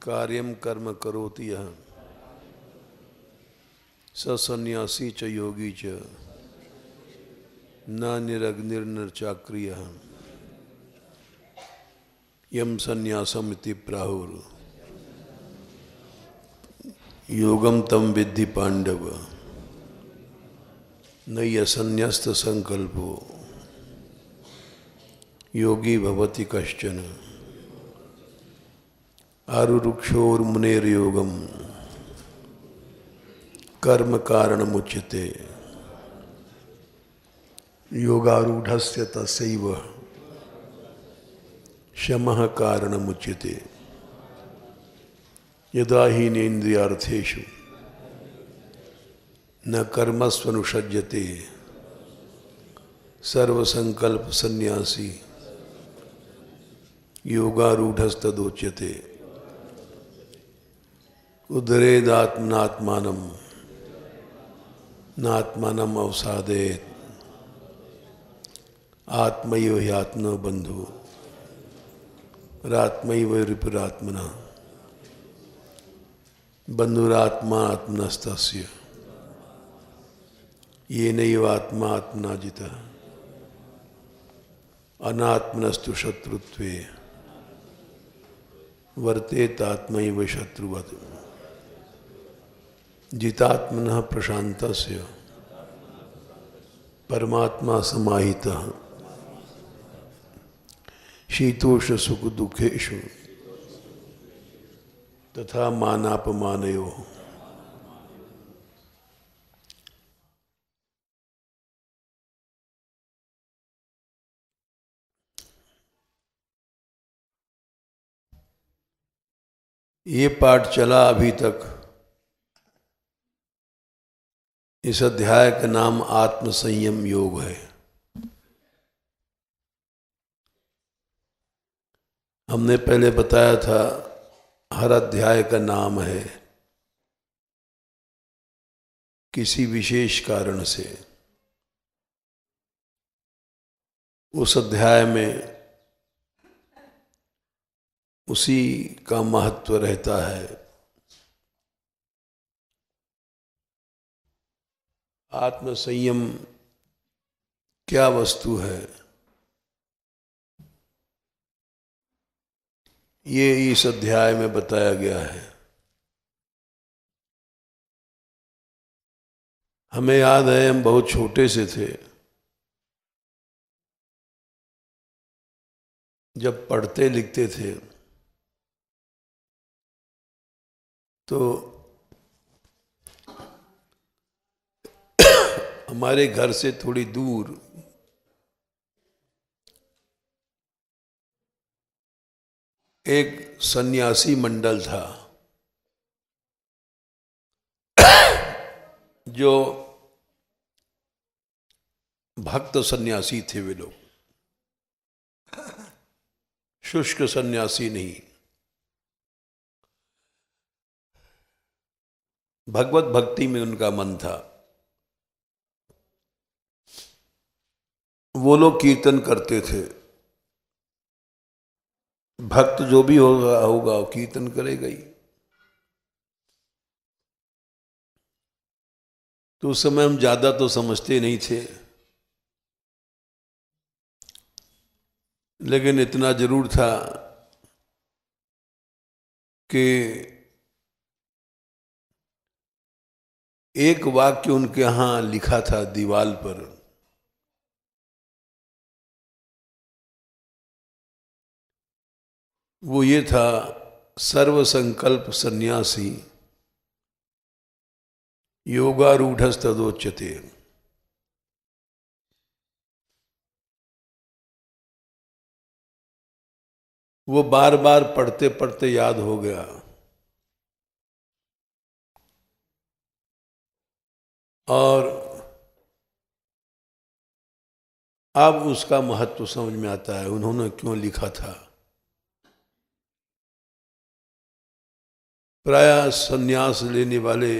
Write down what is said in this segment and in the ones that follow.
कार्यम कर्म करोति यः स सन्यासी च योगी च न निरग्निर्नरचाक्रियः यम सन्यासम इति प्राहुर योगम तम विद्धि पांडव नय्य संन्यस्त संकल्पो योगी भवति कश्चन आरुरुक्षोर्मुनेर्योगम कर्म कारणमुच्यते योगारूढ़स्य तस्यैव शमः कारणमुच्यते यदा हीनेन्द्रियार्थेषु न कर्मस्वनुषज्यते सर्वसंकल्प सन्यासी योगारूढ़स्तदोच्यते उदरेदात्मनात्मानं नात्मानं अवसादेत आत्मैव ह्यात्मनो बंधु रात्मैव रिपुरात्मना बंधुरात्मा आत्मनस्तस्य येनैव आत्मा आत्मना जितः अनात्मनस्तु शत्रुत्वे वर्तेतात्मैव शत्रुवत् जितात्मनः प्रशान्तस्य परमात्मा समाहितः शीतोष्ण सुख दुखेषु तथा मानापमानयोः। ये पाठ चला अभी तक। इस अध्याय का नाम आत्मसंयम योग है। हमने पहले बताया था हर अध्याय का नाम है किसी विशेष कारण से। उस अध्याय में उसी का महत्व रहता है। आत्मसंयम क्या वस्तु है, ये इस अध्याय में बताया गया है। हमें याद है हम बहुत छोटे से थे जब पढ़ते लिखते थे तो हमारे घर से थोड़ी दूर एक सन्यासी मंडल था जो भक्त सन्यासी थे। वे लोग शुष्क सन्यासी नहीं, भगवत भक्ति में उनका मन था। वो लोग कीर्तन करते थे। भक्त जो भी होगा वो कीर्तन करेगा ही। तो उस समय हम ज्यादा तो समझते नहीं थे, लेकिन इतना जरूर था कि एक वाक्य उनके यहां लिखा था दीवाल पर, वो ये था, सर्व संकल्प सन्यासी योगारूढ़स्तदोच्यते। वो बार बार पढ़ते पढ़ते याद हो गया और अब उसका महत्व समझ में आता है उन्होंने क्यों लिखा था। प्रायः संन्यास लेने वाले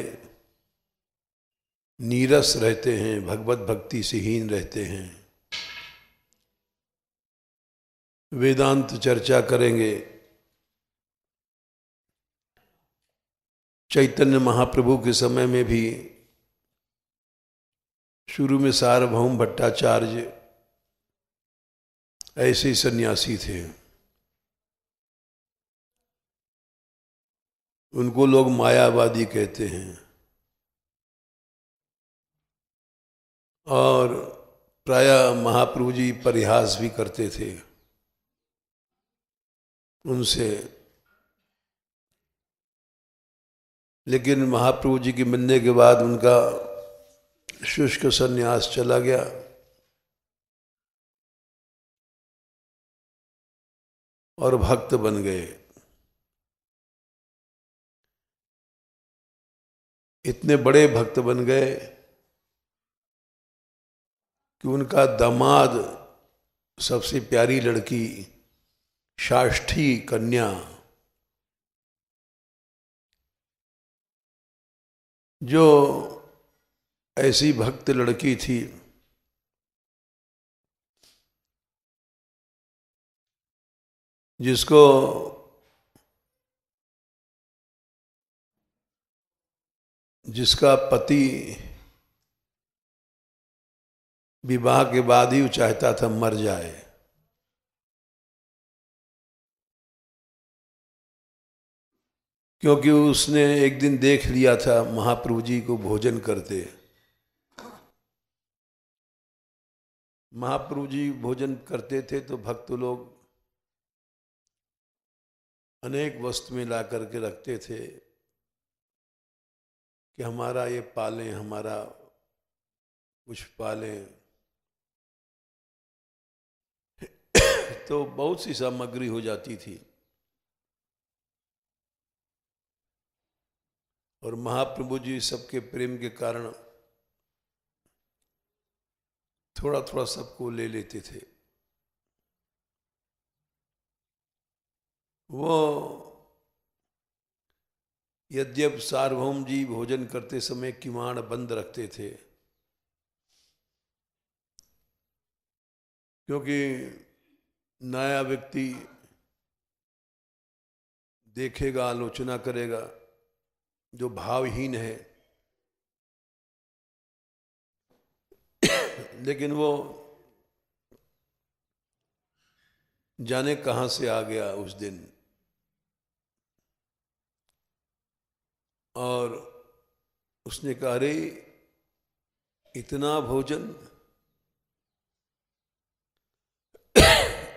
नीरस रहते हैं, भगवत भक्ति से हीन रहते हैं। वेदांत चर्चा करेंगे चैतन्य महाप्रभु के समय में भी शुरू में सार्वभौम भट्टाचार्य ऐसे ही सन्यासी थे। उनको लोग मायावादी कहते हैं और प्रायः महाप्रभु जी परिहास भी करते थे उनसे। लेकिन महाप्रभु जी के मिलने के बाद उनका शुष्क सन्यास चला गया और भक्त बन गए। इतने बड़े भक्त बन गए कि उनका दामाद, सबसे प्यारी लड़की शाष्ठी कन्या, जो ऐसी भक्त लड़की थी जिसको जिसका पति विवाह के बाद ही वो चाहता था मर जाए, क्योंकि उसने एक दिन देख लिया था महाप्रभु जी को भोजन करते। महाप्रभु जी भोजन करते थे तो भक्त लोग अनेक वस्तु में ला करके रखते थे कि हमारा ये पालें, हमारा कुछ पालें। तो बहुत सी सामग्री हो जाती थी और महाप्रभु जी सबके प्रेम के कारण थोड़ा थोड़ा सबको ले लेते थे। वो यद्यप सार्वभौम जी भोजन करते समय किवाड़ बंद रखते थे, क्योंकि नया व्यक्ति देखेगा, आलोचना करेगा, जो भावहीन है। लेकिन वो जाने कहाँ से आ गया उस दिन, और उसने कहा, अरे इतना भोजन,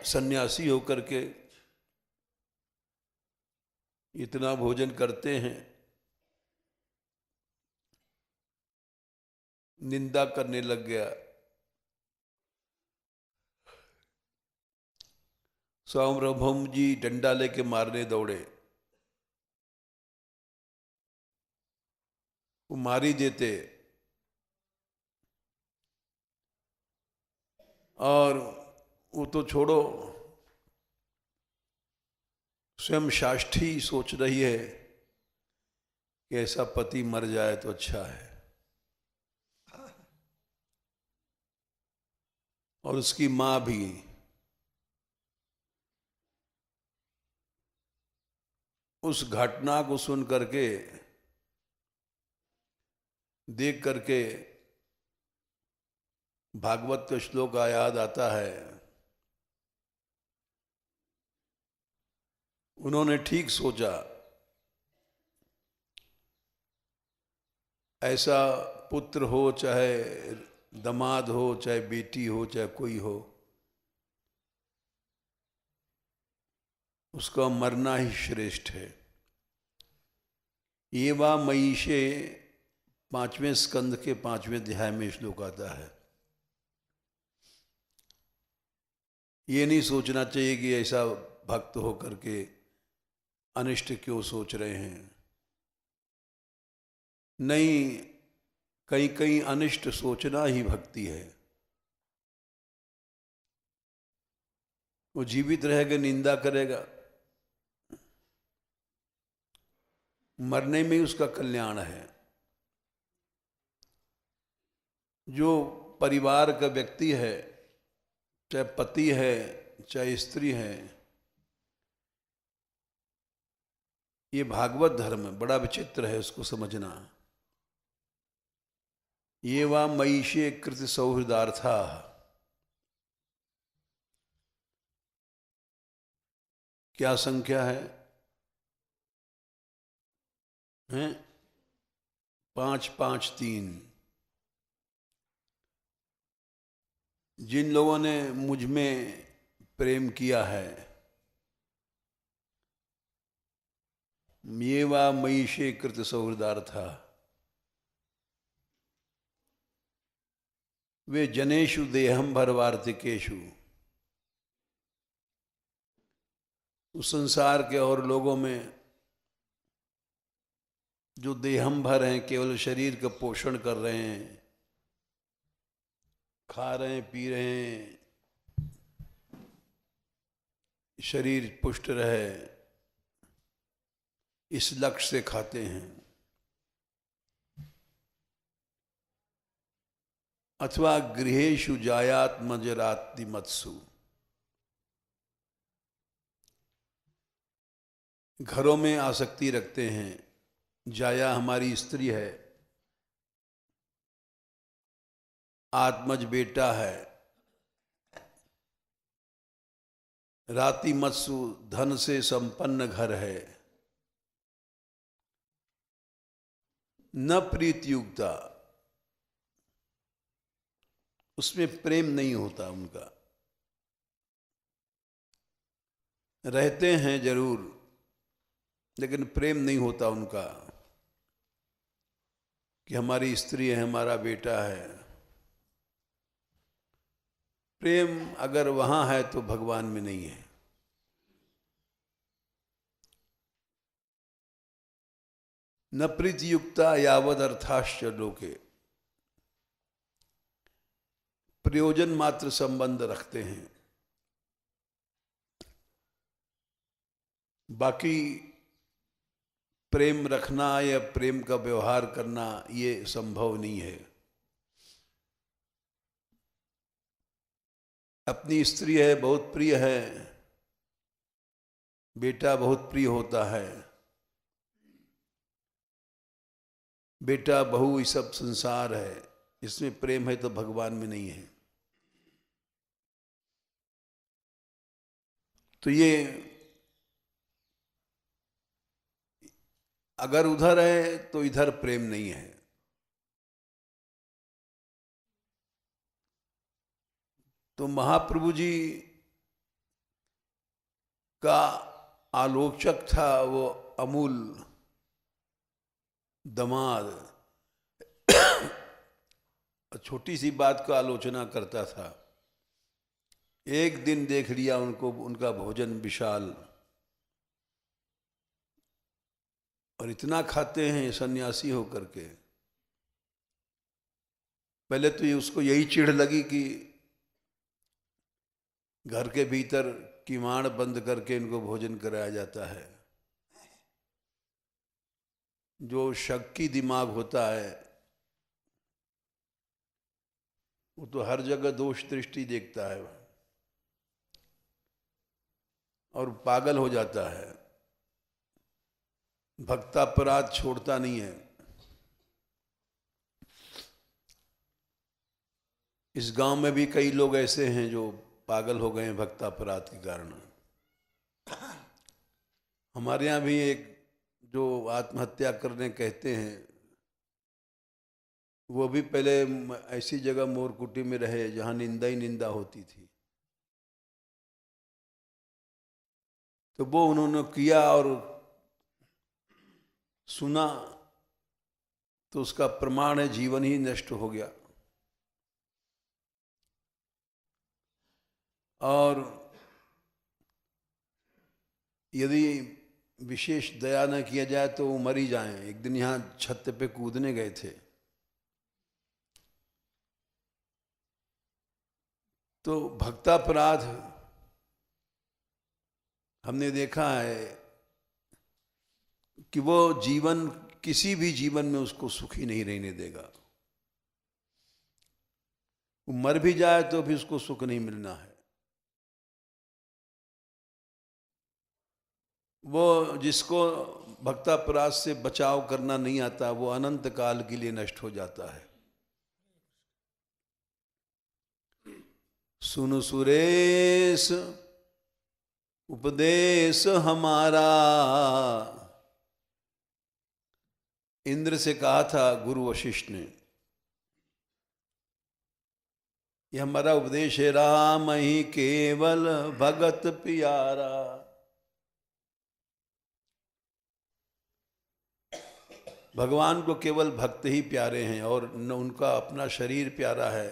सन्यासी होकर के इतना भोजन करते हैं। निंदा करने लग गया। सार्वभौम जी डंडा लेके मारने दौड़े, वो मार ही देते। और वो तो छोड़ो, स्वयं शाष्ठी सोच रही है कि ऐसा पति मर जाए तो अच्छा है, और उसकी मां भी। उस घटना को सुन करके, देख करके भागवत का श्लोक याद आता है, उन्होंने ठीक सोचा, ऐसा पुत्र हो, चाहे दामाद हो, चाहे बेटी हो, चाहे कोई हो, उसका मरना ही श्रेष्ठ है। ये वा मईशे 5वें स्कंद के 5वें अध्याय में श्लोक आता है। ये नहीं सोचना चाहिए कि ऐसा भक्त होकर के अनिष्ट क्यों सोच रहे हैं। नहीं, कहीं कहीं अनिष्ट सोचना ही भक्ति है। वो जीवित रहेगा, निंदा करेगा, मरने में ही उसका कल्याण है। जो परिवार का व्यक्ति है, चाहे पति है, चाहे स्त्री है, ये भागवत धर्म बड़ा विचित्र है, उसको समझना। ये वा मयिषे कृत सौहृदार्था, क्या संख्या है? 553। जिन लोगों ने मुझ में प्रेम किया है, ये वा मयिषे कृत सौहृदार्था, वे जनेषु देहम भरवार्तिकेषु, उस संसार के और लोगों में जो देहम भर हैं, केवल शरीर का पोषण कर रहे हैं, खा रहे हैं, पी रहे हैं, शरीर पुष्ट रहे, इस लक्ष्य से खाते हैं। अथवा गृहेषु जायात्मजराति मत्सु, घरों में आसक्ति रखते हैं। जाया हमारी स्त्री है, आत्मज बेटा है, राति मत्सु धन से संपन्न घर है। न प्रीतियुक्ता, उसमें प्रेम नहीं होता उनका। रहते हैं जरूर, लेकिन प्रेम नहीं होता उनका कि हमारी स्त्री है, हमारा बेटा है। प्रेम अगर वहां है तो भगवान में नहीं है। न प्रीतियुक्ता यावद अर्थाश्च लोके, प्रयोजन मात्र संबंध रखते हैं, बाकी प्रेम रखना या प्रेम का व्यवहार करना ये संभव नहीं है। अपनी स्त्री है, बहुत प्रिय है, बेटा बहुत प्रिय होता है, बेटा बहू ये सब संसार है, इसमें प्रेम है तो भगवान में नहीं है। तो ये अगर उधर है तो इधर प्रेम नहीं है। तो महाप्रभु जी का आलोचक था वो अमूल दमाद, छोटी सी बात को आलोचना करता था। एक दिन देख लिया उनको, उनका भोजन विशाल, और इतना खाते हैं सन्यासी होकर के। पहले तो ये उसको यही चिढ़ लगी कि घर के भीतर किवाड़ बंद करके इनको भोजन कराया जाता है। जो शक्की दिमाग होता है वो तो हर जगह दोष दृष्टि देखता है और पागल हो जाता है, भक्तापराध छोड़ता नहीं है। इस गांव में भी कई लोग ऐसे हैं जो पागल हो गए हैं भक्तापराध के कारण। हमारे यहाँ भी एक जो आत्महत्या करने कहते हैं, वो भी पहले ऐसी जगह मोरकुटी में रहे जहाँ निंदा ही निंदा होती थी। तो वो उन्होंने किया और सुना तो उसका प्रमाण है, जीवन ही नष्ट हो गया। और यदि विशेष दया न किया जाए तो वो मर ही जाएं। एक दिन यहाँ छत पे कूदने गए थे तो भक्तापराध हमने देखा है कि वो जीवन, किसी भी जीवन में उसको सुखी नहीं रहने देगा। वो मर भी जाए तो भी उसको सुख नहीं मिलना है। वो जिसको भक्तापराध से बचाव करना नहीं आता, वो अनंत काल के लिए नष्ट हो जाता है। सुनु सुरेश उपदेश हमारा, इंद्र से कहा था गुरु वशिष्ठ ने, ये हमारा उपदेश है, राम ही केवल भगत प्यारा। भगवान को केवल भक्त ही प्यारे हैं और न उनका अपना शरीर प्यारा है।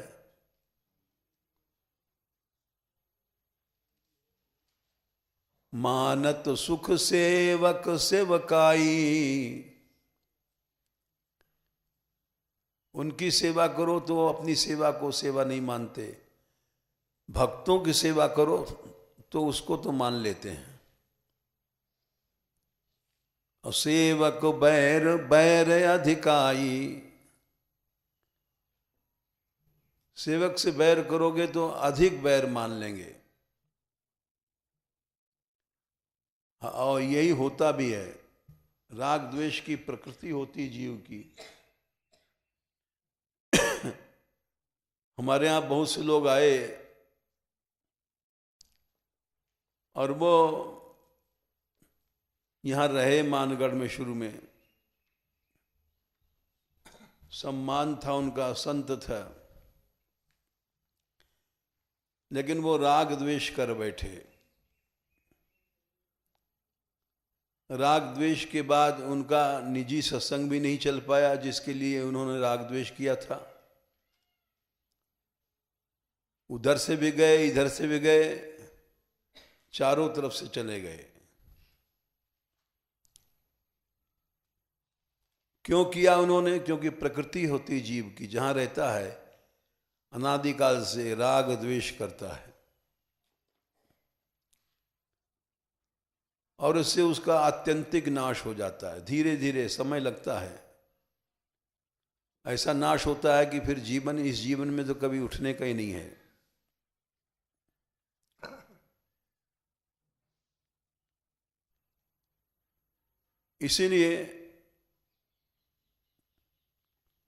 मानत सुख सेवक सेवकाई, उनकी सेवा करो तो अपनी सेवा को सेवा नहीं मानते, भक्तों की सेवा करो तो उसको तो मान लेते हैं। और सेवक बैर बैर अधिकाई, सेवक से बैर करोगे तो अधिक बैर मान लेंगे। और यही होता भी है, राग द्वेष की प्रकृति होती जीव की। हमारे यहाँ बहुत से लोग आए और वो यहाँ रहे मानगढ़ में, शुरू में सम्मान था उनका, संत था, लेकिन वो राग द्वेष कर बैठे। राग द्वेष के बाद उनका निजी सत्संग भी नहीं चल पाया जिसके लिए उन्होंने राग द्वेष किया था। उधर से भी गए, इधर से भी गए, चारों तरफ से चले गए। क्यों किया उन्होंने? क्योंकि प्रकृति होती जीव की, जहां रहता है अनादिकाल से राग द्वेष करता है और उससे उसका आत्यंतिक नाश हो जाता है। धीरे धीरे समय लगता है, ऐसा नाश होता है कि फिर जीवन, इस जीवन में तो कभी उठने का ही नहीं है। इसीलिए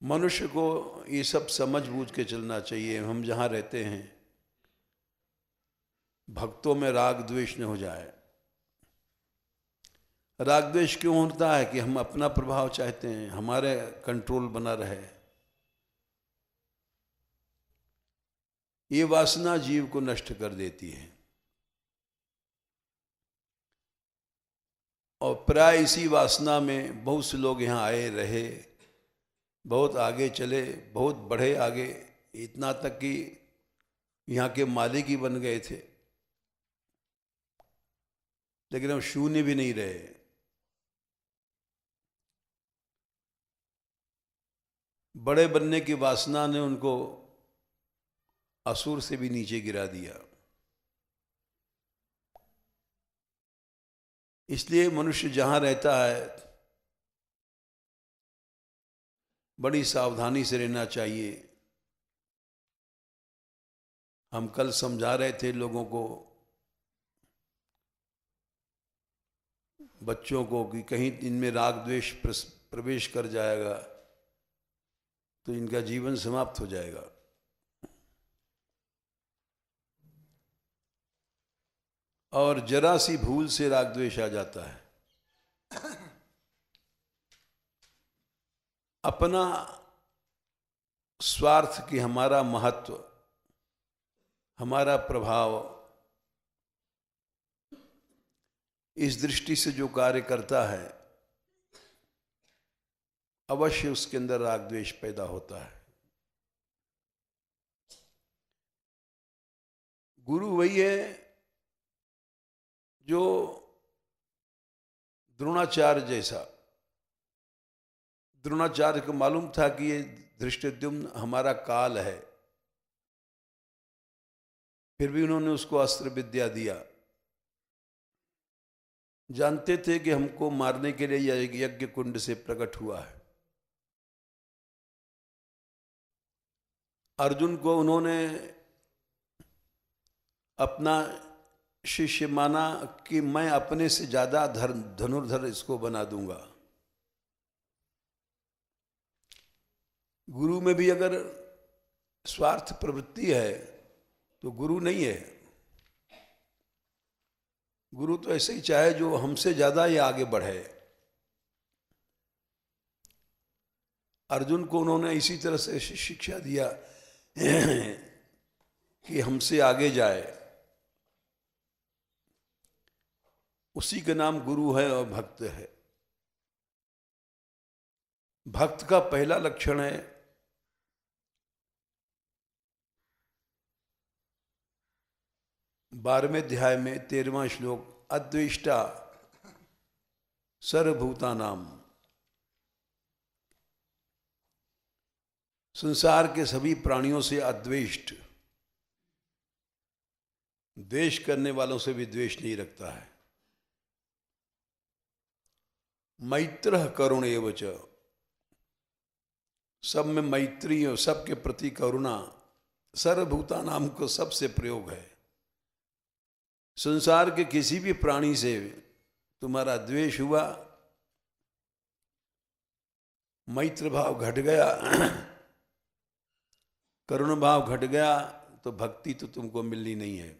मनुष्य को ये सब समझ बूझ के चलना चाहिए। हम जहाँ रहते हैं भक्तों में राग द्वेष न हो जाए। राग द्वेष क्यों होता है? कि हम अपना प्रभाव चाहते हैं, हमारे कंट्रोल बना रहे। ये वासना जीव को नष्ट कर देती है और प्राय इसी वासना में बहुत से लोग यहाँ आए रहे, बहुत आगे चले, बहुत बढ़े आगे, इतना तक कि यहाँ के मालिक ही बन गए थे। लेकिन हम शून्य भी नहीं रहे। बड़े बनने की वासना ने उनको असुर से भी नीचे गिरा दिया। इसलिए मनुष्य जहां रहता है बड़ी सावधानी से रहना चाहिए। हम कल समझा रहे थे लोगों को, बच्चों को, कि कहीं इनमें राग द्वेष प्रवेश कर जाएगा तो इनका जीवन समाप्त हो जाएगा। और जरा सी भूल से राग द्वेष आ जाता है। अपना स्वार्थ की, हमारा महत्व, हमारा प्रभाव, इस दृष्टि से जो कार्य करता है अवश्य उसके अंदर राग द्वेष पैदा होता है। गुरु वही है जो द्रोणाचार्य जैसा, द्रोणाचार्य को मालूम था कि ये धृष्टद्युम्न हमारा काल है, फिर भी उन्होंने उसको अस्त्र विद्या दिया। जानते थे कि हमको मारने के लिए यह यज्ञ कुंड से प्रकट हुआ है। अर्जुन को उन्होंने अपना शिष्य माना कि मैं अपने से ज्यादा धनुर्धर इसको बना दूंगा। गुरु में भी अगर स्वार्थ प्रवृत्ति है तो गुरु नहीं है। गुरु तो ऐसे ही चाहे जो हमसे ज्यादा ही आगे बढ़े। अर्जुन को उन्होंने इसी तरह से शिक्षा दिया कि हमसे आगे जाए। उसी का नाम गुरु है और भक्त है। भक्त का पहला लक्षण है 12वें अध्याय में 13वां श्लोक, अद्वेष्टा सर्वभूतानाम। संसार के सभी प्राणियों से अद्वेष्ट, द्वेष करने वालों से भी द्वेष नहीं रखता है। मैत्रः करुण एव च, सब में मैत्री और सबके प्रति करुणा सर्वभूतानाम को सबसे प्रयोग है। संसार के किसी भी प्राणी से तुम्हारा द्वेष हुआ, मैत्र भाव घट गया, करुण भाव घट गया, तो भक्ति तो तुमको मिलनी नहीं है।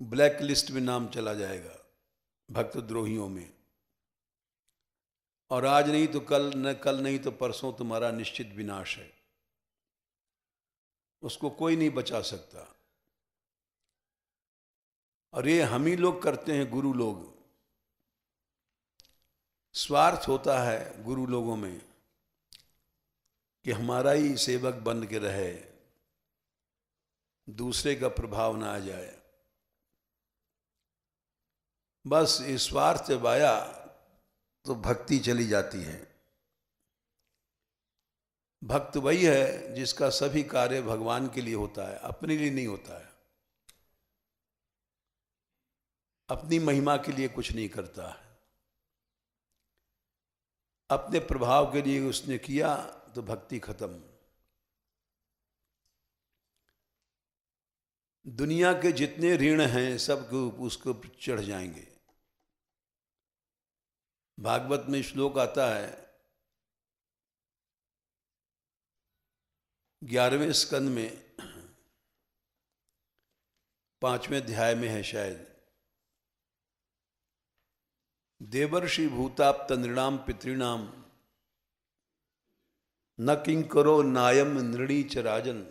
ब्लैक लिस्ट में नाम चला जाएगा भक्त द्रोहियों में। और आज नहीं तो कल, न कल नहीं तो परसों तुम्हारा निश्चित विनाश है। उसको कोई नहीं बचा सकता। और ये हम ही लोग करते हैं, गुरु लोग। स्वार्थ होता है गुरु लोगों में कि हमारा ही सेवक बन के रहे, दूसरे का प्रभाव ना आ जाए। बस इस स्वार्थ जब आया तो भक्ति चली जाती है। भक्त वही है जिसका सभी कार्य भगवान के लिए होता है, अपने लिए नहीं होता है। अपनी महिमा के लिए कुछ नहीं करता है। अपने प्रभाव के लिए उसने किया तो भक्ति खत्म। दुनिया के जितने ऋण हैं सब उसको चढ़ जाएंगे। भागवत में श्लोक आता है 11वें स्कंद में 5वें अध्याय में है शायद, देवर्षि भूताप्त नृणाम पितृणाम न किंकरो नायम नृणी च राजन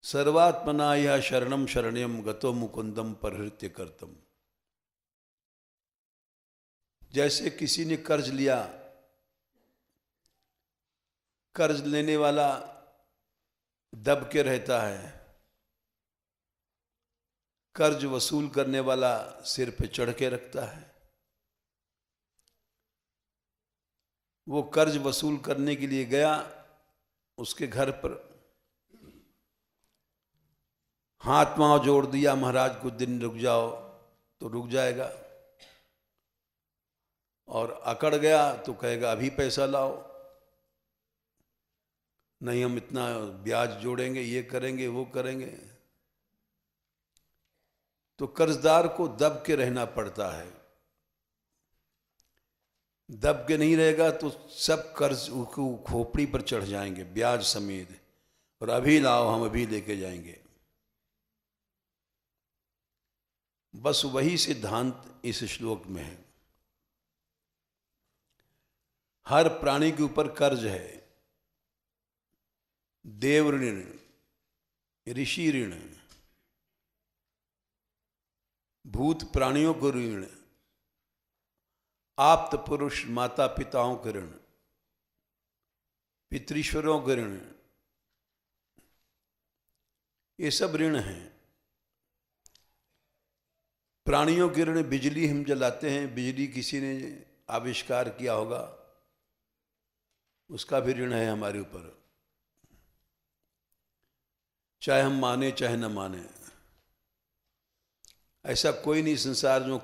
सर्वात्मना या शरणम शरण्यम गतो मुकुंदम परहृत्य करतम। जैसे किसी ने कर्ज लिया, कर्ज लेने वाला दब के रहता है, कर्ज वसूल करने वाला सिर पे चढ़ के रखता है। वो कर्ज वसूल करने के लिए गया, उसके घर पर हाथ पांव जोड़ दिया, महाराज कुछ दिन रुक जाओ, तो रुक जाएगा। और अकड़ गया तो कहेगा अभी पैसा लाओ, नहीं हम इतना ब्याज जोड़ेंगे, ये करेंगे वो करेंगे। तो कर्जदार को दब के रहना पड़ता है। दब के नहीं रहेगा तो सब कर्ज खोपड़ी पर चढ़ जाएंगे ब्याज समेत, और अभी लाओ हम अभी लेके जाएंगे। बस वही सिद्धांत इस श्लोक में है। हर प्राणी के ऊपर कर्ज है। देव ऋण, ऋषि ऋण, भूत प्राणियों को ऋण, आप्त पुरुष माता पिताओं के ऋण, पितृश्वरों के ऋण, ये सब ऋण हैं। प्राणियों के ऋण, बिजली हम जलाते हैं, बिजली किसी ने आविष्कार किया होगा, उसका भी ऋण है हमारे ऊपर, चाहे हम माने चाहे न माने। ऐसा कोई नहीं संसार जो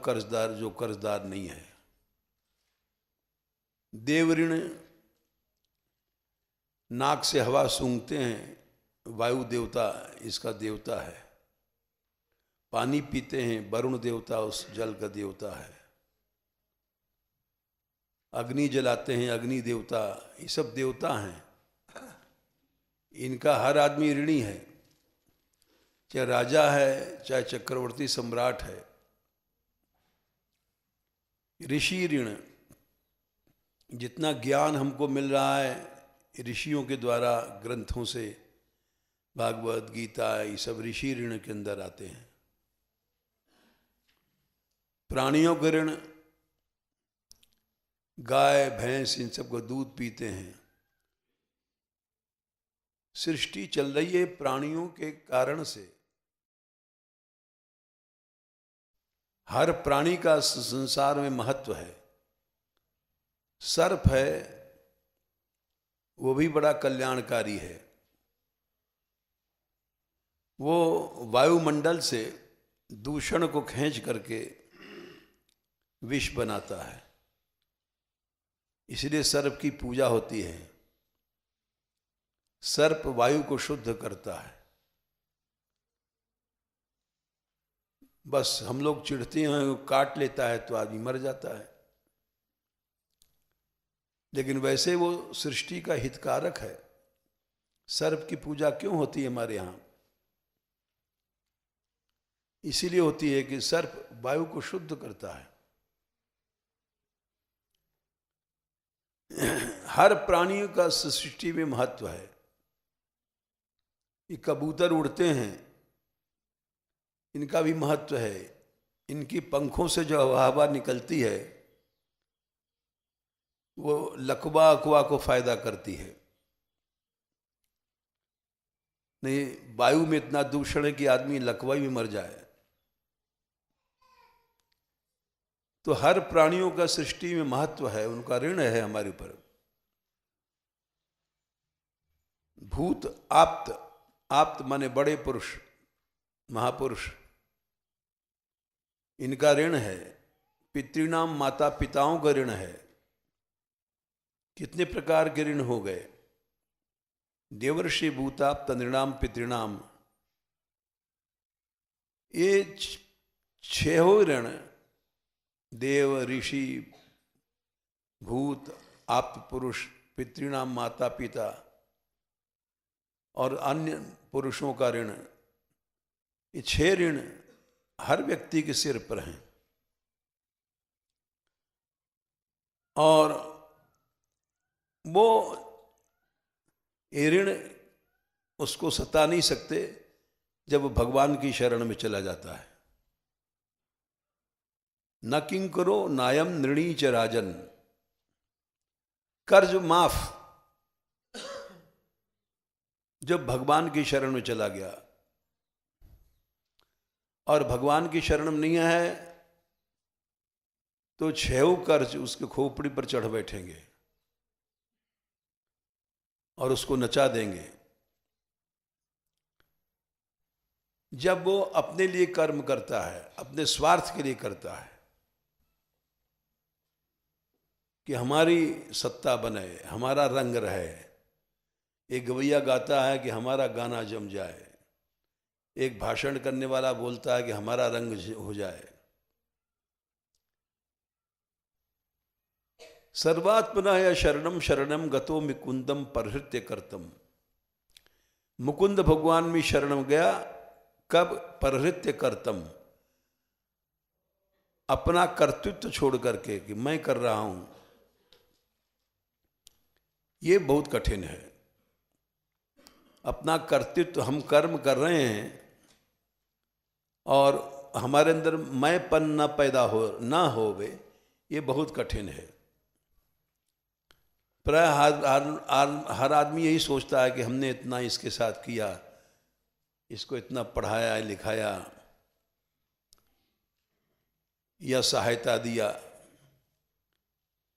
कर्जदार नहीं है। देव ऋण, नाक से हवा सूंघते हैं, वायु देवता इसका देवता है। पानी पीते हैं, वरुण देवता उस जल का देवता है। अग्नि जलाते हैं, अग्नि देवता, ये सब देवता हैं। इनका हर आदमी ऋणी है, चाहे राजा है, चाहे चक्रवर्ती सम्राट है। ऋषि ऋण, जितना ज्ञान हमको मिल रहा है ऋषियों के द्वारा, ग्रंथों से, भागवत गीता, ये सब ऋषि ऋण के अंदर आते हैं। प्राणियों के ऋण, गाय भैंस इन सब को दूध पीते हैं। सृष्टि चल रही है प्राणियों के कारण से। हर प्राणी का संसार में महत्व है। सर्प है, वो भी बड़ा कल्याणकारी है। वो वायुमंडल से दूषण को खींच करके विष बनाता है, इसलिए सर्प की पूजा होती है। सर्प वायु को शुद्ध करता है। बस हम लोग चिढ़ते हैं, काट लेता है तो आदमी मर जाता है, लेकिन वैसे वो सृष्टि का हितकारक है। सर्प की पूजा क्यों होती है हमारे यहाँ? इसीलिए होती है कि सर्प वायु को शुद्ध करता है। हर प्राणी का सृष्टि में महत्व है। ये कबूतर उड़ते हैं, इनका भी महत्व है। इनकी पंखों से जो हवा निकलती है वो लकवा अकवा को फायदा करती है। नहीं, वायु में इतना दूषण है कि आदमी लकवा भी मर जाए। तो हर प्राणियों का सृष्टि में महत्व है, उनका ऋण है हमारे ऊपर। भूत आप्त, आप्त माने बड़े पुरुष, महापुरुष, इनका ऋण है। पितृणाम, माता पिताओं का ऋण है। कितने प्रकार के ऋण हो गए? देवर्षि भूताप्त नृणाम पितृणाम, ये छह ऋण, देव, ऋषि, भूत, आप्त पुरुष, पितृणाम माता पिता और अन्य पुरुषों का ऋण, ये छह ऋण हर व्यक्ति के सिर पर हैं। और वो ये ऋण उसको सता नहीं सकते जब वो भगवान की शरण में चला जाता है। न किंकरो नायम नृणी च राजन, कर्ज माफ जब भगवान की शरण में चला गया। और भगवान की शरण में नहीं है तो छह कर्ज उसके खोपड़ी पर चढ़ बैठेंगे और उसको नचा देंगे। जब वो अपने लिए कर्म करता है, अपने स्वार्थ के लिए करता है कि हमारी सत्ता बने, हमारा रंग रहे। एक गवैया गाता है कि हमारा गाना जम जाए। एक भाषण करने वाला बोलता है कि हमारा रंग हो जाए। सर्वात्मना या शरणम शरणम गतो मुकुंदम परहृत्य करतम। मुकुंद भगवान में शरण गया कब? परहृत्य करतम, अपना कर्तृत्व छोड़ करके कि मैं कर रहा हूं। ये बहुत कठिन है। अपना कर्तृत्व, हम कर्म कर रहे हैं और हमारे अंदर मैंपन न पैदा हो, ना होवे, ये बहुत कठिन है। प्राय हर आदमी यही सोचता है कि हमने इतना इसके साथ किया, इसको इतना पढ़ाया लिखाया या सहायता दिया।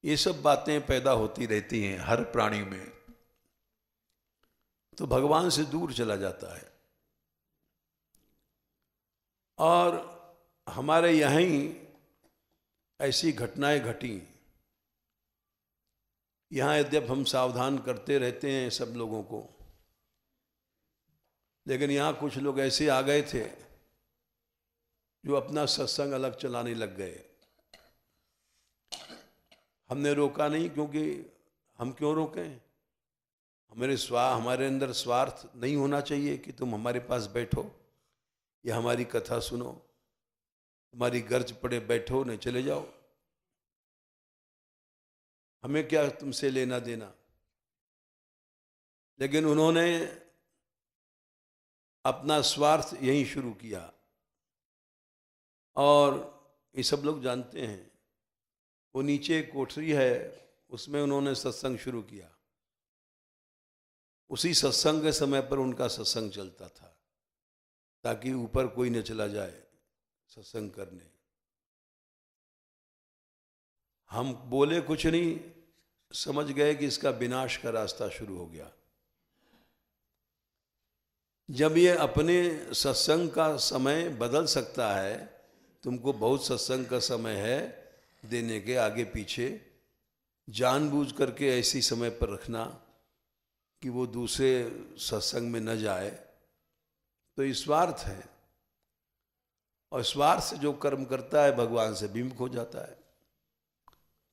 ये सब बातें पैदा होती रहती हैं हर प्राणी में, तो भगवान से दूर चला जाता है। और हमारे यहाँ ही ऐसी घटनाएं घटी यहाँ यद्यप हम सावधान करते रहते हैं सब लोगों को, लेकिन यहाँ कुछ लोग ऐसे आ गए थे जो अपना सत्संग अलग चलाने लग गए। हमने रोका नहीं, क्योंकि हम क्यों रोकें? हमारे अंदर स्वार्थ नहीं होना चाहिए कि तुम हमारे पास बैठो या हमारी कथा सुनो, हमारी गर्ज पड़े बैठो नहीं चले जाओ, हमें क्या तुमसे लेना देना। लेकिन उन्होंने अपना स्वार्थ यहीं शुरू किया, और ये सब लोग जानते हैं। वो नीचे एक कोठरी है, उसमें उन्होंने सत्संग शुरू किया। उसी सत्संग के समय पर उनका सत्संग चलता था, ताकि ऊपर कोई न चला जाए सत्संग करने। हम बोले कुछ नहीं, समझ गए कि इसका विनाश का रास्ता शुरू हो गया। जब ये अपने सत्संग का समय बदल सकता है, तुमको बहुत सत्संग का समय है देने के आगे पीछे, जानबूझ करके ऐसी समय पर रखना कि वो दूसरे सत्संग में न जाए, तो ये स्वार्थ है। और स्वार्थ से जो कर्म करता है भगवान से विमुख हो जाता है।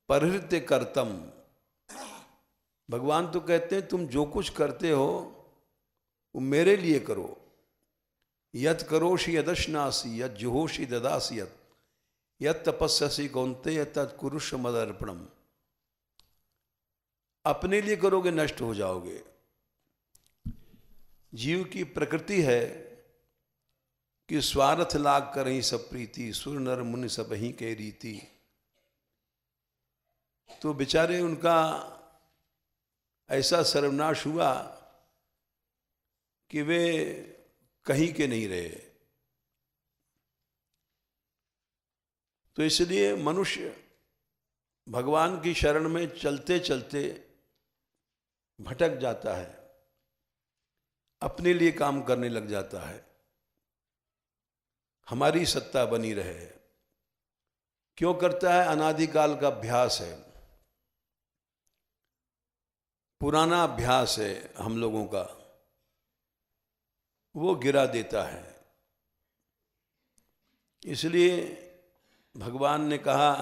परहृत्य कर्तम, भगवान तो कहते हैं तुम जो कुछ करते हो वो मेरे लिए करो। यत् करोषि यदश्नासि यत् जुहोषि ददासि यत् तपस्यसि कौन्तेय तत् कुरुष्व मदर्पणम। अपने लिए करोगे नष्ट हो जाओगे। जीव की प्रकृति है कि स्वार्थ लाग कर ही सब प्रीति, सुर नर मुनि सब ही के रीति। तो बेचारे उनका ऐसा सर्वनाश हुआ कि वे कहीं के नहीं रहे। तो इसलिए मनुष्य भगवान की शरण में चलते चलते भटक जाता है, अपने लिए काम करने लग जाता है, हमारी सत्ता बनी रहे। क्यों करता है? अनादिकाल का अभ्यास है, पुराना अभ्यास है हम लोगों का, वो गिरा देता है। इसलिए भगवान ने कहा,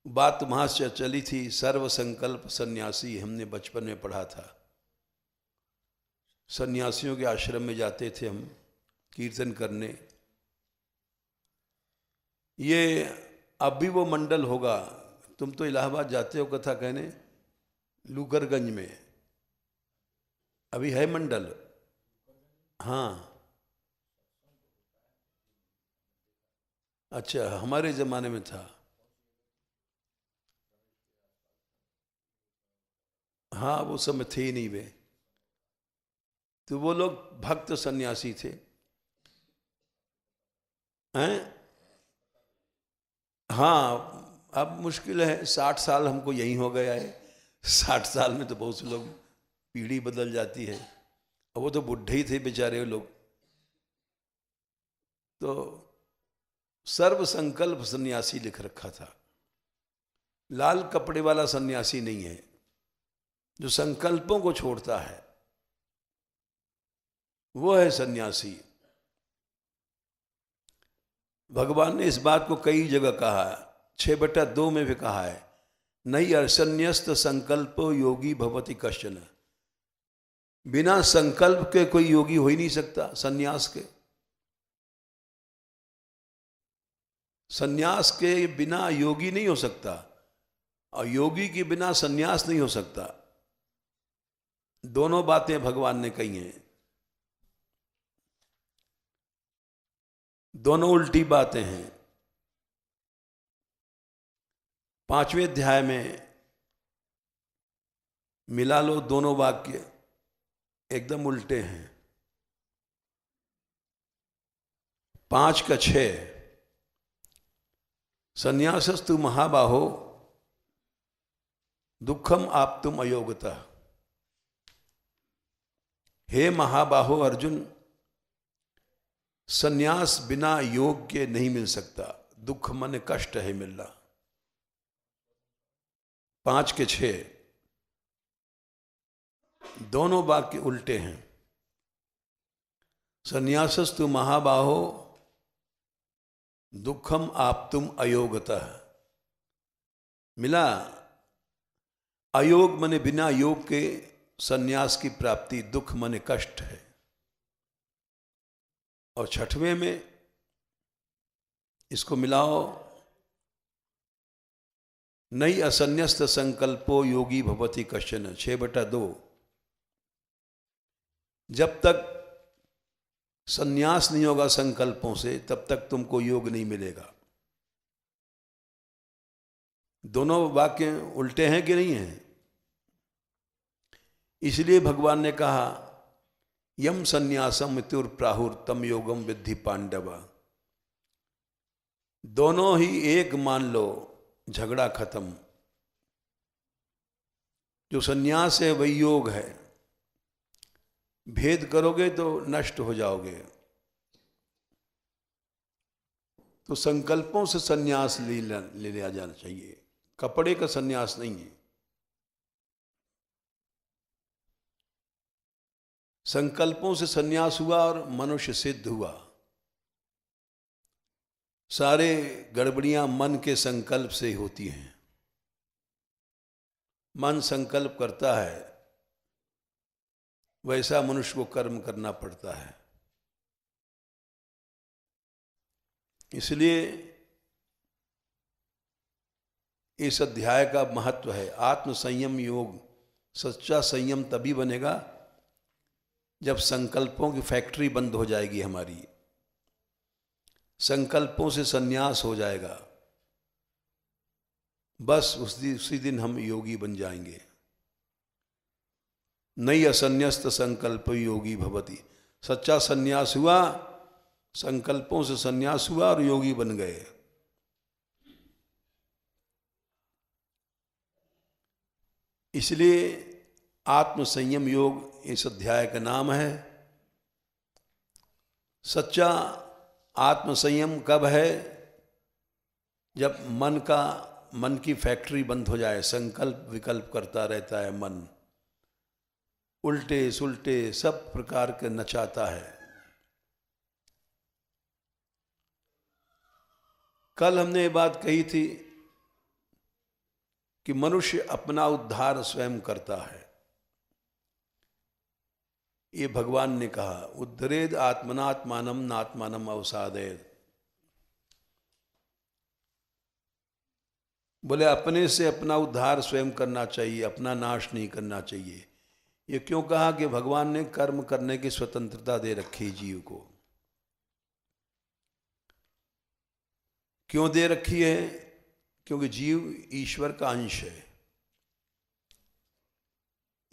बात वहां से चली थी, सर्व संकल्प सन्यासी, हमने बचपन में पढ़ा था। सन्यासियों के आश्रम में जाते थे हम कीर्तन करने। ये अब भी वो मंडल होगा, तुम तो इलाहाबाद जाते हो कथा कहने, लूकरगंज में अभी है मंडल। हाँ अच्छा, हमारे जमाने में था। हाँ वो समय थे ही नहीं वे, तो वो लोग भक्त सन्यासी थे हैं। हाँ अब मुश्किल है, 60 साल हमको यही हो गया है। 60 साल में तो बहुत से लोग, पीढ़ी बदल जाती है। और वो तो बुढ़े ही थे बेचारे लोग। तो सर्व संकल्प सन्यासी लिख रखा था। लाल कपड़े वाला सन्यासी नहीं है, जो संकल्पों को छोड़ता है वो है सन्यासी। भगवान ने इस बात को कई जगह कहा है, 6/2 में भी कहा है, नहीं असन्यस्त संकल्प योगी भवति कश्चन। बिना संकल्प के कोई योगी हो ही नहीं सकता। सन्यास के, सन्यास के बिना योगी नहीं हो सकता, और योगी के बिना सन्यास नहीं हो सकता। दोनों बातें भगवान ने कही हैं, दोनों उल्टी बातें हैं। 5वें अध्याय में मिला लो, दोनों वाक्य एकदम उल्टे हैं। 5:6 संन्यासस्तु महाबाहो दुखम आप्तुम अयोग्यता। हे महाबाहो अर्जुन, सन्यास बिना योग के नहीं मिल सकता। दुख मन कष्ट है मिलना। 5 के 6 दोनों वाक्य उल्टे हैं। संन्यासस्तु महाबाहो दुखम आप्तुम अयोगतः। मिला अयोग मने बिना योग के संन्यास की प्राप्ति, दुख मने कष्ट है। और 6वें में इसको मिलाओ, नई असन्यस्त संकल्पो योगी भवति कश्चन। 6/2 जब तक संन्यास नहीं होगा संकल्पों से, तब तक तुमको योग नहीं मिलेगा। दोनों वाक्य उल्टे हैं कि नहीं हैं? इसलिए भगवान ने कहा यम संन्यासम मृत्युर प्राहुर तम योगम विद्धि पांडव। दोनों ही एक मान लो, झगड़ा खत्म। जो संन्यास है वही योग है। भेद करोगे तो नष्ट हो जाओगे। तो संकल्पों से संन्यास ले लिया जाना चाहिए, कपड़े का संन्यास नहीं है। संकल्पों से संन्यास हुआ और मनुष्य सिद्ध हुआ। सारे गड़बड़ियां मन के संकल्प से ही होती हैं। मन संकल्प करता है, वैसा मनुष्य को कर्म करना पड़ता है। इसलिए इस अध्याय का महत्व है आत्म संयम योग। सच्चा संयम तभी बनेगा जब संकल्पों की फैक्ट्री बंद हो जाएगी हमारी, संकल्पों से संन्यास हो जाएगा, बस उसी दिन हम योगी बन जाएंगे। नई असन्यस्त संकल्प योगी भवति। सच्चा संन्यास हुआ, संकल्पों से संन्यास हुआ और योगी बन गए। इसलिए आत्म संयम योग इस अध्याय का नाम है। सच्चा आत्म संयम कब है? जब मन की फैक्ट्री बंद हो जाए, संकल्प विकल्प करता रहता है मन, उल्टे सुल्टे सब प्रकार के नचाता है। कल हमने ये बात कही थी कि मनुष्य अपना उद्धार स्वयं करता है। ये भगवान ने कहा उद्धरेद आत्मनात्मानम नात्मानम अवसादेद। बोले अपने से अपना उद्धार स्वयं करना चाहिए, अपना नाश नहीं करना चाहिए। ये क्यों कहा? कि भगवान ने कर्म करने की स्वतंत्रता दे रखी जीव को। क्यों दे रखी है? क्योंकि जीव ईश्वर का अंश है।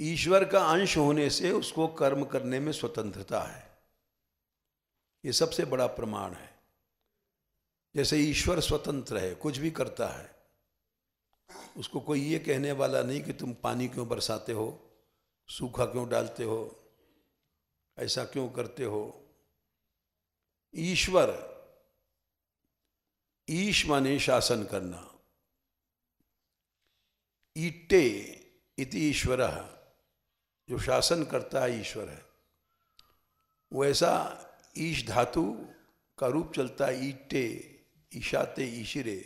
ईश्वर का अंश होने से उसको कर्म करने में स्वतंत्रता है। ये सबसे बड़ा प्रमाण है। जैसे ईश्वर स्वतंत्र है, कुछ भी करता है, उसको कोई ये कहने वाला नहीं कि तुम पानी क्यों बरसाते हो, सूखा क्यों डालते हो, ऐसा क्यों करते हो। ईश्वर, ईश माने शासन करना। ईट्टे इति ईश्वरः, जो शासन करता है ईश्वर है। वैसा ईश धातु का रूप चलता है ईट्टे, ईशाते, ईशिरे।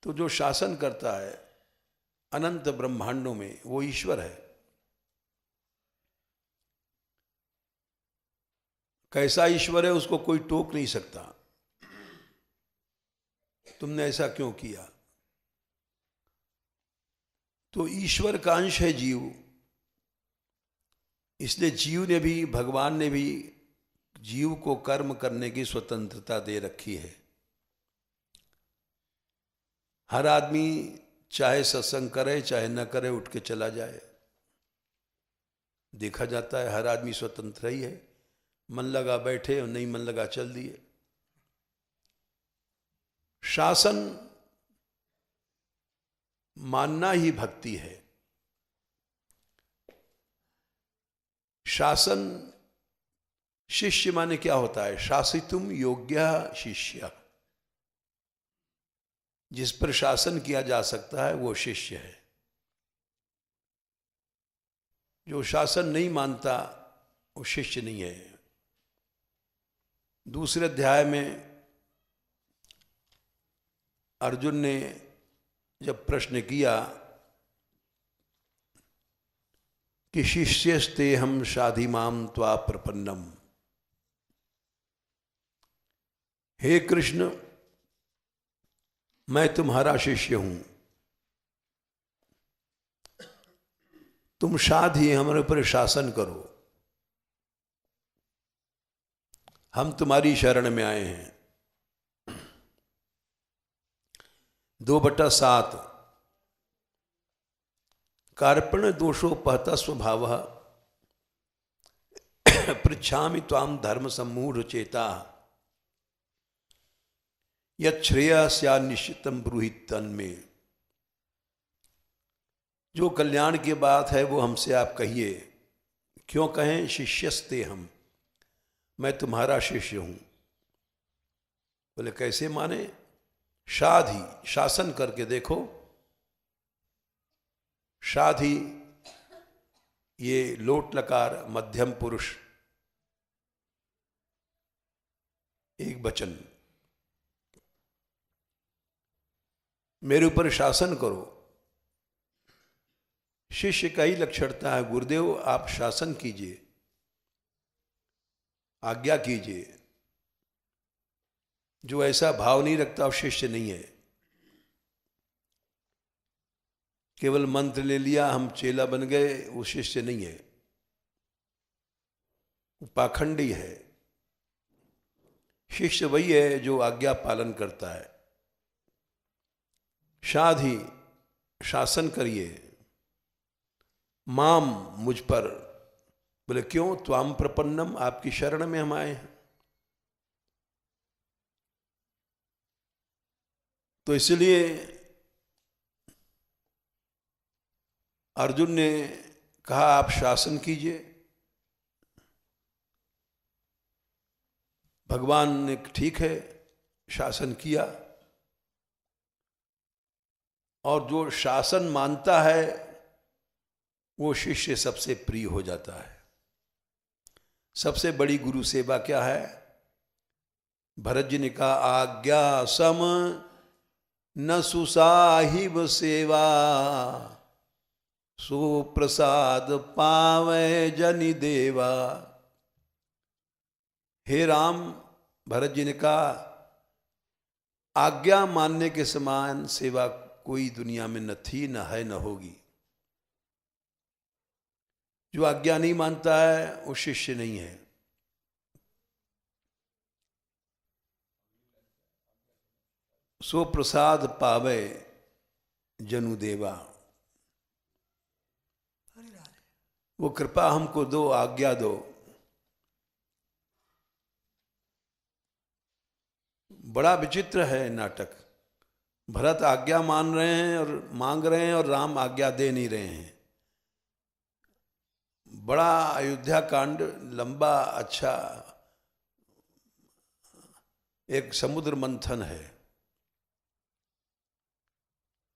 तो जो शासन करता है अनंत ब्रह्मांडों में, वो ईश्वर है। कैसा ईश्वर है उसको कोई टोक नहीं सकता, तुमने ऐसा क्यों किया। तो ईश्वर का अंश है जीव। इसलिए जीव ने भी, भगवान ने भी जीव को कर्म करने की स्वतंत्रता दे रखी है। हर आदमी चाहे सत्संग करे चाहे न करे, उठ के चला जाए। देखा जाता है हर आदमी स्वतंत्र ही है। मन लगा बैठे और नहीं मन लगा चल दिए। शासन मानना ही भक्ति है। शासन, शिष्य माने क्या होता है? शासितुम योग्य शिष्य। जिस पर शासन किया जा सकता है वो शिष्य है। जो शासन नहीं मानता वो शिष्य नहीं है। दूसरे अध्याय में अर्जुन ने जब प्रश्न किया कि शिष्यस्ते हम शाधिमाम त्वा प्रपन्नम, हे कृष्ण मैं तुम्हारा शिष्य हूं, तुम शाधि हमारे ऊपर शासन करो, हम तुम्हारी शरण में आए हैं। 2/7 कार्पण्य दोषोपहत स्वभाव पृच्छामि त्वाम धर्म सम्मूढ़ चेता यत् श्रेयस्या निश्चितम ब्रूहि तन्मे। जो कल्याण की बात है वो हमसे आप कहिए। क्यों कहें? शिष्यस्ते हम, मैं तुम्हारा शिष्य हूं। बोले कैसे माने? शाधि, शासन करके देखो। शाधि ये लोट लकार मध्यम पुरुष एक वचन, मेरे ऊपर शासन करो। शिष्य का ही लक्षणता है, गुरुदेव आप शासन कीजिए, आज्ञा कीजिए। जो ऐसा भाव नहीं रखता वो शिष्य नहीं है। केवल मंत्र ले लिया हम चेला बन गए, वो शिष्य नहीं है, वो पाखंडी है। शिष्य वही है जो आज्ञा पालन करता है। शाधि, शासन करिए। माम, मुझ पर। बोले क्यों? त्वाम प्रपन्नम, आपकी शरण में हम आए हैं। तो इसलिए अर्जुन ने कहा आप शासन कीजिए। भगवान ने ठीक है शासन किया। और जो शासन मानता है वो शिष्य सबसे प्रिय हो जाता है। सबसे बड़ी गुरु सेवा क्या है? भरत जी ने कहा आज्ञा सम न सुसाहिब सेवा, सुप्रसाद पावे जनि देवा। हे राम, भरत जी ने कहा आज्ञा मानने के समान सेवा कोई दुनिया में न थी, न है, न होगी। जो आज्ञा नहीं मानता है वो शिष्य नहीं है। सो प्रसाद पावे जनु देवा। वो कृपा हमको दो, आज्ञा दो। बड़ा विचित्र है नाटक। भरत आज्ञा मान रहे हैं और मांग रहे हैं और राम आज्ञा दे नहीं रहे हैं। बड़ा अयोध्या कांड लंबा अच्छा एक समुद्र मंथन है।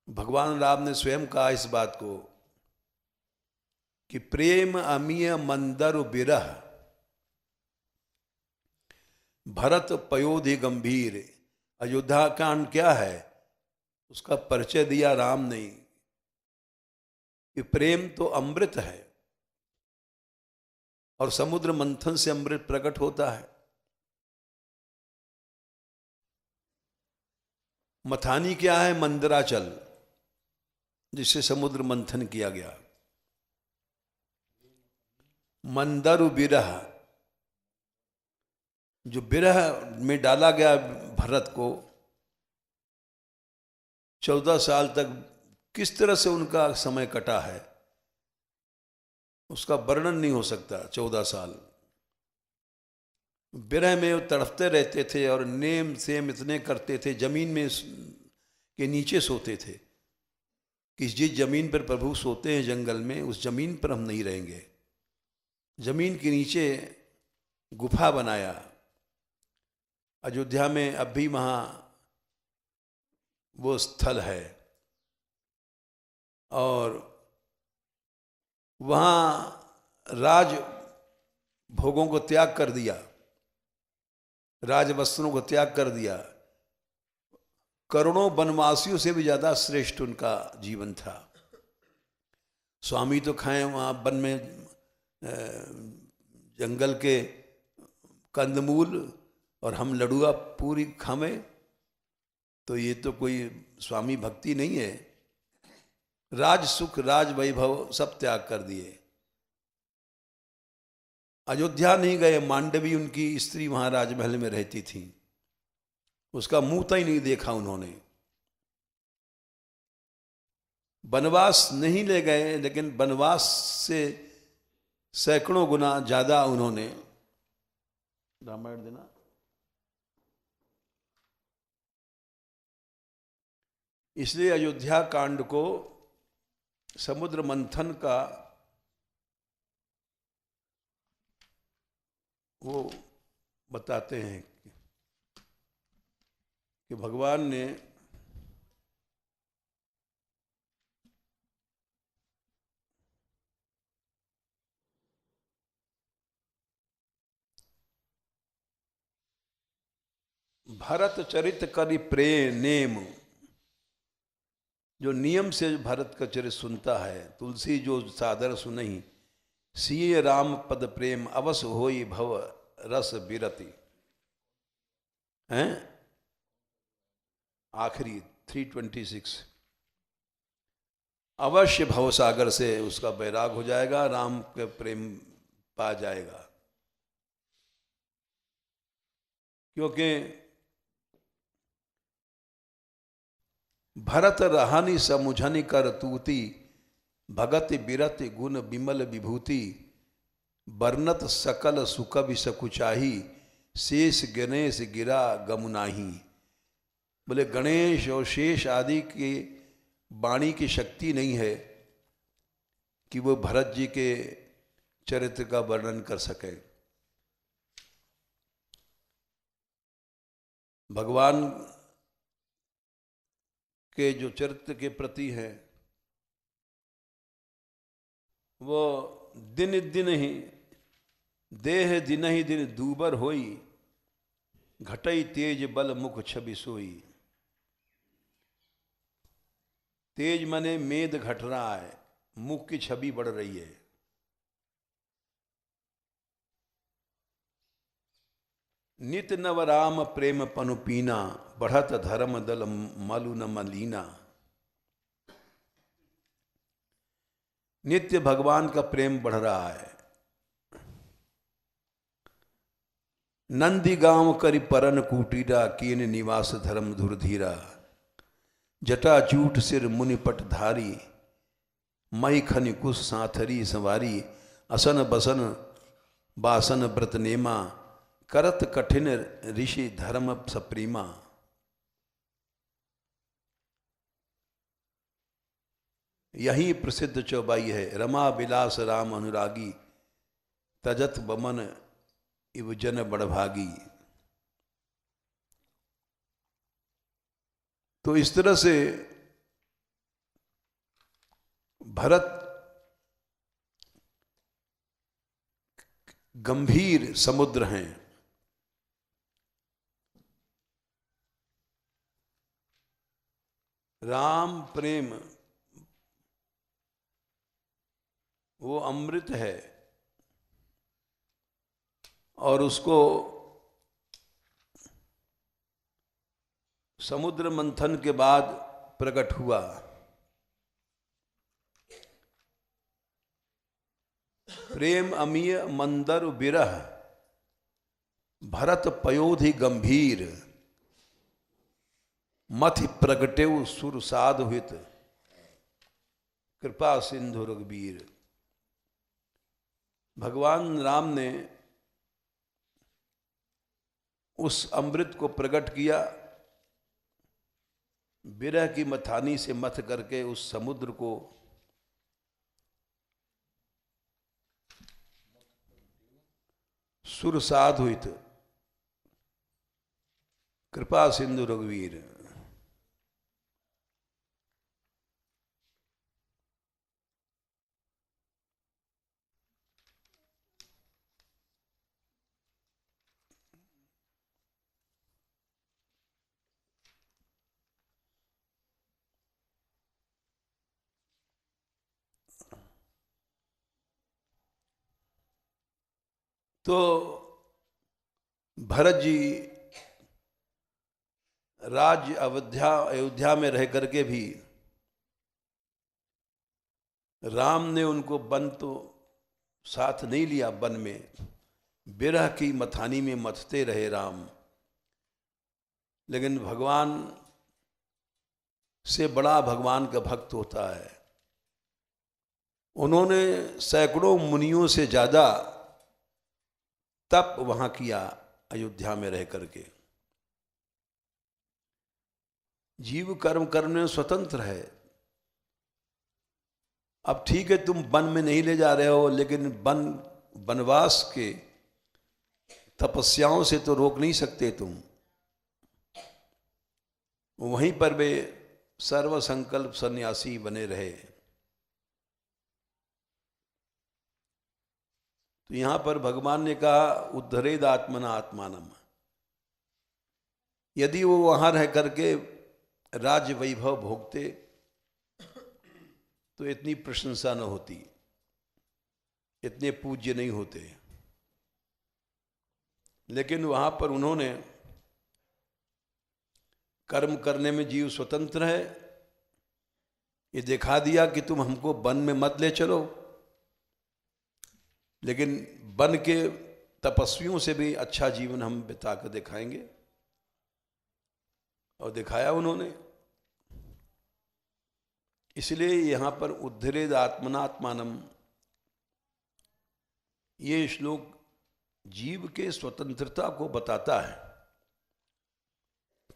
भगवान राम ने स्वयं कहा इस बात को कि प्रेम अमीय मंदर बिरह भरत पयोधि गंभीर। अयोध्या कांड क्या है उसका परिचय दिया राम ने कि प्रेम तो अमृत है और समुद्र मंथन से अमृत प्रकट होता है। मथानी क्या है? मंदराचल, जिसे समुद्र मंथन किया गया। मंदरु बिरह, जो बिरह में डाला गया भरत को, 14 साल तक किस तरह से उनका समय कटा है उसका वर्णन नहीं हो सकता। 14 साल बिरह में वो तड़पते रहते थे और नेम सेम इतने करते थे, जमीन में के नीचे सोते थे कि जिस जमीन पर प्रभु सोते हैं जंगल में, उस जमीन पर हम नहीं रहेंगे। जमीन के नीचे गुफा बनाया। अयोध्या में अब भी वहाँ वो स्थल है। और वहाँ राज भोगों को त्याग कर दिया, राज वस्त्रों को त्याग कर दिया। करोड़ों वनवासियों से भी ज़्यादा श्रेष्ठ उनका जीवन था। स्वामी तो खाएं वहाँ वन में जंगल के कंदमूल, और हम लड़ुआ पूरी खामें, तो ये तो कोई स्वामी भक्ति नहीं है। राज सुख राज वैभव सब त्याग कर दिए। अयोध्या नहीं गए, मांडवी उनकी स्त्री वहां राजमहल में रहती थी, उसका मुंह तक नहीं देखा उन्होंने। वनवास नहीं ले गए, लेकिन वनवास से सैकड़ों गुना ज्यादा उन्होंने रामायण देना। इसलिए अयोध्या कांड को समुद्र मंथन का वो बताते हैं कि भगवान ने भरत चरित करि प्रेम नेम, जो नियम से भरत का चरित सुनता है, तुलसी जो सादर सुनही, सिय राम पद प्रेम अवस होई भव रस बिरति। हैं आखिरी 326, अवश्य भव सागर से उसका बैराग हो जाएगा, राम के प्रेम पा जाएगा। क्योंकि भरत रहानि समुझनि कर तूती, भगत बिरति गुण विमल विभूति, बरनत सकल सुकवि सकुचाही, शेष गणेश गिरा गमुनाही। बोले गणेश और शेष आदि की वाणी की शक्ति नहीं है कि वो भरत जी के चरित्र का वर्णन कर सके। भगवान के जो चरित्र के प्रति है वो दिन दिन ही देह दिन ही दिन दूबर होई, घटई तेज बल मुख छवि सोई। तेज मने मेद घट रहा है, मुख की छवि बढ़ रही है। नित नव राम प्रेम पनु पीना, बढ़त धर्म दल मलु न मलीना। नित्य भगवान का प्रेम बढ़ रहा है। नंदी गांव करि परन कुटीरा, कीन निवास धर्म धुरधीरा। जटा जूट सिर मुनिपट धारी, मई खनि कुश साथरी संवारी। असन बसन बासन व्रत नेमा, करत कठिन ऋषि धर्म सप्रीमा। यही प्रसिद्ध चौबाई है, रमा विलास राम अनुरागी, तजत बमन इव जन बड़भागी। तो इस तरह से भरत गंभीर समुद्र हैं। राम प्रेम वो अमृत है, और उसको समुद्र मंथन के बाद प्रकट हुआ। प्रेम अमीय मंदर विरह, भरत पयोधि गंभीर। मथि प्रगटेव सुर साधुहित, कृपा सिंधु रघुबीर। भगवान राम ने उस अमृत को प्रकट किया, विरह की मथानी से मथ करके उस समुद्र को सुर साधुहित, कृपा सिंधु रघुवीर। तो भरत जी राज्य अयोध्या में रह करके भी राम ने उनको वन तो साथ नहीं लिया, वन में बिरह की मथानी में मथते रहे राम। लेकिन भगवान से बड़ा भगवान का भक्त होता है। उन्होंने सैकड़ों मुनियों से ज्यादा तप वहां किया अयोध्या में रह करके। जीव कर्म करने में स्वतंत्र है। अब ठीक है तुम वन में नहीं ले जा रहे हो, लेकिन वनवास के तपस्याओं से तो रोक नहीं सकते तुम। वहीं पर वे सर्व संकल्प सन्यासी बने रहे। तो यहां पर भगवान ने कहा उद्धरेद आत्मना आत्मानम। यदि वो वहां रह करके राज्य वैभव भोगते तो इतनी प्रशंसा न होती, इतने पूज्य नहीं होते। लेकिन वहां पर उन्होंने कर्म करने में जीव स्वतंत्र है ये दिखा दिया कि तुम हमको वन में मत ले चलो, लेकिन वन के तपस्वियों से भी अच्छा जीवन हम बिता कर दिखाएंगे। और दिखाया उन्होंने। इसलिए यहां पर उद्धरेद आत्मनात्मानम, ये श्लोक जीव के स्वतंत्रता को बताता है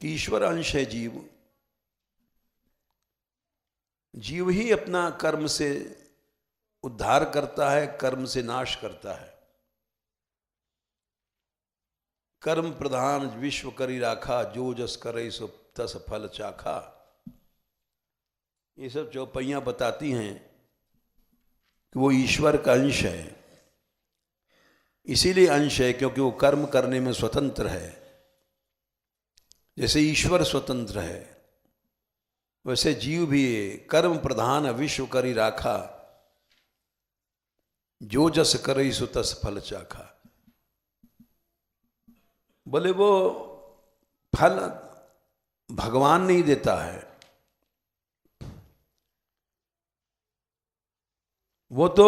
कि ईश्वर अंश है जीव। जीव ही अपना कर्म से उद्धार करता है, कर्म से नाश करता है। कर्म प्रधान विश्व करी राखा, जो जस करे सो तस फल चाखा। ये सब चौपाइयां बताती हैं कि वो ईश्वर का अंश है। इसीलिए अंश है क्योंकि वो कर्म करने में स्वतंत्र है। जैसे ईश्वर स्वतंत्र है वैसे जीव भी कर्म प्रधान विश्व करी राखा, जो जस करई सो तस फल चाखा। बोले वो फल भगवान नहीं देता है, वो तो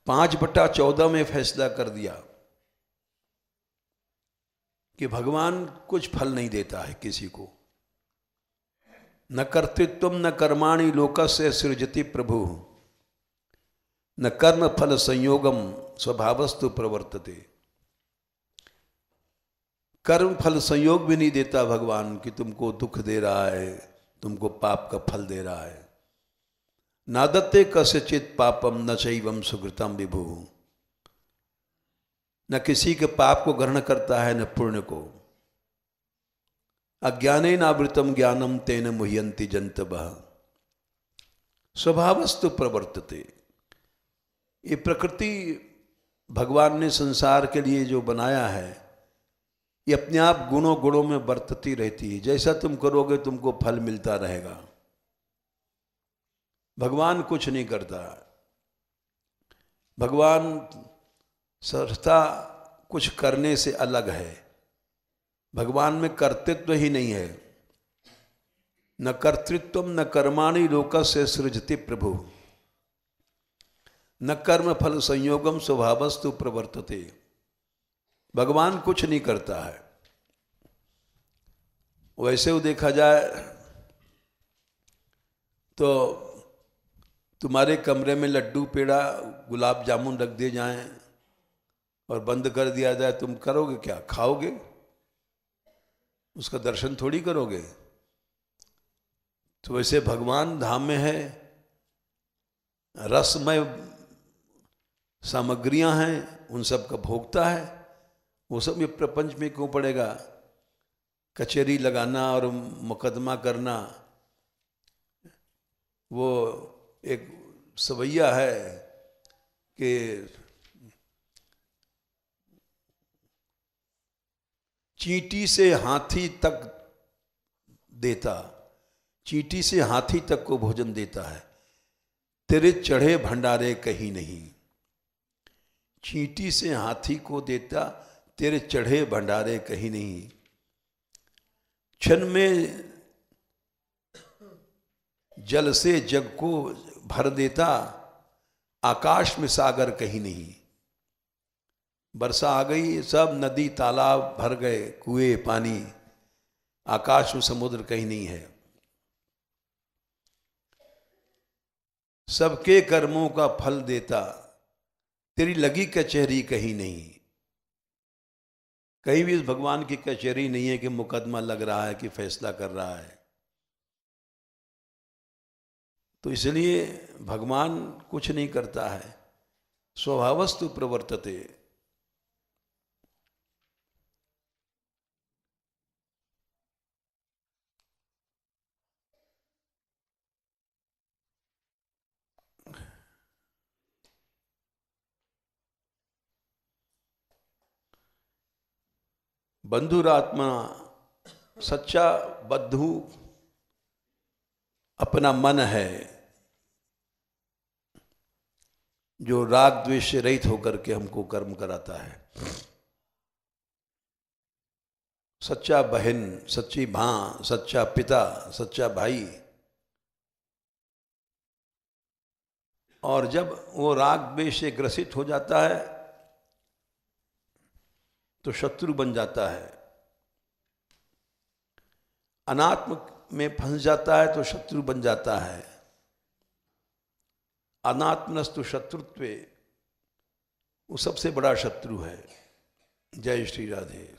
5/14 में फैसला कर दिया कि भगवान कुछ फल नहीं देता है किसी को। न कर्तृत्व न कर्माणि लोकस्य सृजति प्रभु, न कर्म फल संयोगम स्वभावस्तु प्रवर्तते। कर्म फल संयोग भी नहीं देता भगवान कि तुमको दुख दे रहा है, तुमको पाप का फल दे रहा है। नादत्ते कस्यचित् पापम न चैवम सुकृतम विभु, न किसी के पाप को ग्रहण करता है न पुण्य को। अज्ञानेन आवृतम ज्ञानम तेन मुह्यन्ति जन्तवः, स्वभावस्तु प्रवर्तते। ये प्रकृति भगवान ने संसार के लिए जो बनाया है, ये अपने आप गुणों में बरतती रहती है। जैसा तुम करोगे तुमको फल मिलता रहेगा। भगवान कुछ नहीं करता। भगवान सहजता कुछ करने से अलग है। भगवान में कर्तृत्व ही नहीं है। न कर्तृत्व न कर्माणि लोकस्य सृजति प्रभु, न कर्म फल संयोगम स्वभावस्तु प्रवर्तते। भगवान कुछ नहीं करता है। वैसे वो देखा जाए तो तुम्हारे कमरे में लड्डू पेड़ा गुलाब जामुन रख दिए जाएं और बंद कर दिया जाए, तुम करोगे क्या? खाओगे? उसका दर्शन थोड़ी करोगे। तो वैसे भगवान धाम में है, रसमय सामग्रियां हैं, उन सब का भोगता है। वो सब ये प्रपंच में क्यों पड़ेगा? कचहरी लगाना और मुकदमा करना, वो एक सवैया है कि चींटी से हाथी तक देता, चींटी से हाथी तक को भोजन देता है, तेरे चढ़े भंडारे कहीं नहीं। चींटी से हाथी को देता, तेरे चढ़े भंडारे कहीं नहीं। क्षण में जल से जग को भर देता, आकाश में सागर कहीं नहीं। वर्षा आ गई, सब नदी तालाब भर गए, कुएं पानी, आकाश में समुद्र कहीं नहीं है। सबके कर्मों का फल देता, तेरी लगी कचहरी कहीं नहीं। कहीं भी इस भगवान की कचहरी नहीं है कि मुकदमा लग रहा है कि फैसला कर रहा है। तो इसलिए भगवान कुछ नहीं करता है, स्वभावस्तु प्रवर्तते। बंधुरात्मा, सच्चा बंधु अपना मन है, जो राग द्वेष से रहित होकर के हमको कर्म कराता है। सच्चा बहन, सच्ची मां, सच्चा पिता, सच्चा भाई। और जब वो राग द्वेष से ग्रसित हो जाता है तो शत्रु बन जाता है। अनात्म में फंस जाता है तो शत्रु बन जाता है। अनात्मनस्तु शत्रुत्वे, वो सबसे बड़ा शत्रु है। जय श्री राधे।